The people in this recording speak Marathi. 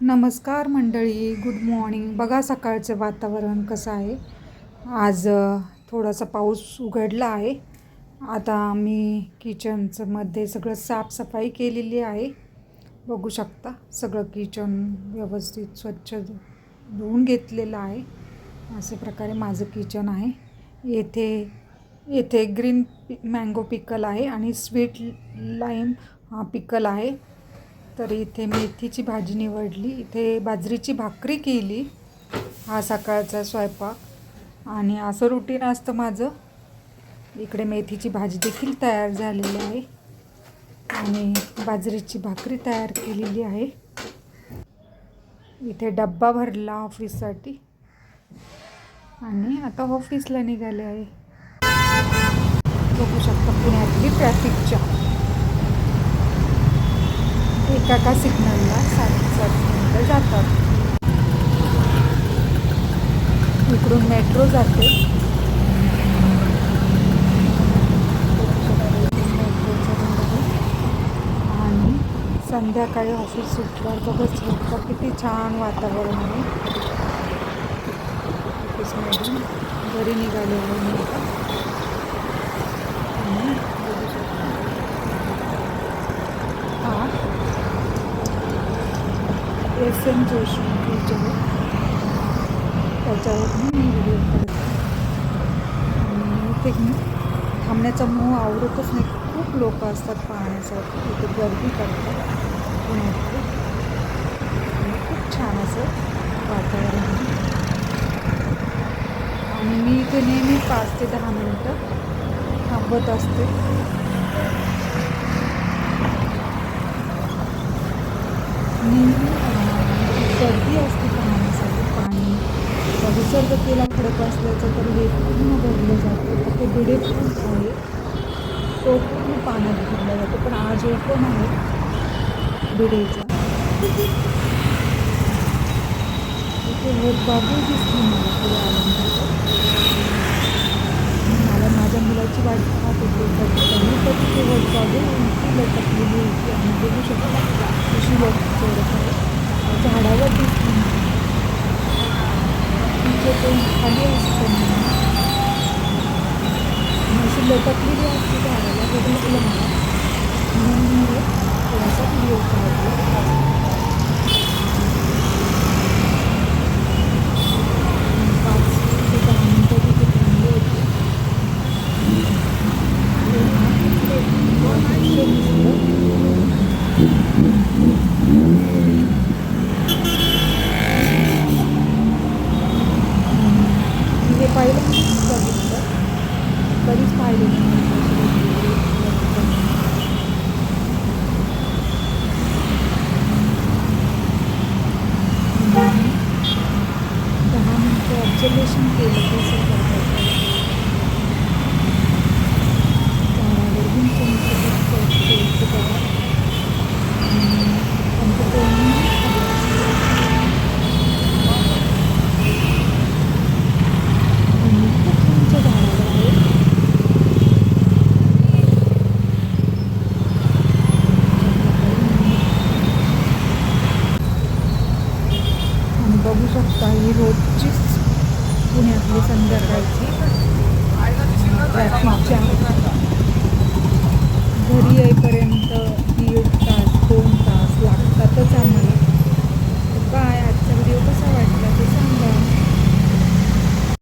नमस्कार मंडळी, गुड मॉर्निंग. बघा सकाळचं वातावरण कसं आहे. आज थोडासा पाऊस उघडला आहे. आता मी किचनचं मध्ये सगळं साफसफाई केलेली आहे. बघू शकता सगळं किचन व्यवस्थित स्वच्छ धुवून घेतलेलं आहे. अशा प्रकारे माझं किचन आहे. येथे ग्रीन मँगो पिकल आहे आणि स्वीट लाईम पिकल आहे. तर इथे मेथीची भाजी निवडली. इथे बाजरीची भाकरी केली. हा सकाळचा स्वयंपाक आणि असं रुटीन असतं माझं. इकडे मेथीची भाजी देखील तयार झालेली आहे आणि बाजरीची भाकरी तयार केलेली आहे. इथे डब्बा भरला ऑफिससाठी आणि आता ऑफिसला निघाले आहे. बघू शकता पुण्यातली ट्रॅफिकच्या एका सिग्नलला 7 मिनिटं जातात. इकडून मेट्रो जाते. आणि संध्याकाळी ऑफिस सुटल्यावर बघत शकता किती छान वातावरण आहे. ऑफिसमधून घरी निघाले आहे मी आता. आणि बघू शकता हा SM जोशी बीच आहे. त्याच्यावर मी व्हिडिओ करते. आणि इथे थांबण्याचा मोह आवडतच नाही. खूप लोक असतात पाहण्यासाठी. इथे गर्दी करतात पुण्यात. आणि खूप छान असं वातावरण आहे. आणि मी इथे नेहमी 5 ते 10 मिनटं थांबत असते. नेहमी गर्दी असते पाहण्यासाठी. पाणी विसर्ग केला खडक असल्याचं तर हे पूर्ण भरलं जातं. ते बिडे खूप आहे, तो पूर्ण पाण्यात भरला जातो. पण आज ओपन आहे बिडेचा. इथे बाबू दिसली मला पुढे आल्यानंतर. मला माझ्या मुलाची वाट पाहत होते. तर तिथे बाबू उंची लटकलेली होती आणि बघू शकता कशी लोक चढत आहे. झाडावर दिसली तिचे ते खाली असतं अशी लटकलेली असते झाडाला. ते दिसलं मला म्हणून मी थोडासा व्हिडिओ काढला. 5 ते 10 मिनिटं तिथे थांबले होते. हे पाहिलं बघितलं कधीच पाहिलं नाही. 10 मिनिटं ऑब्झर्वेशन केलं कसं करतात. बघू शकता ही रोजचीच पुण्यातली संध्याकाळची ट्रॅफिकच्या घरी येईपर्यंत 1.5 तास 2 तास लागतातच आम्हाला.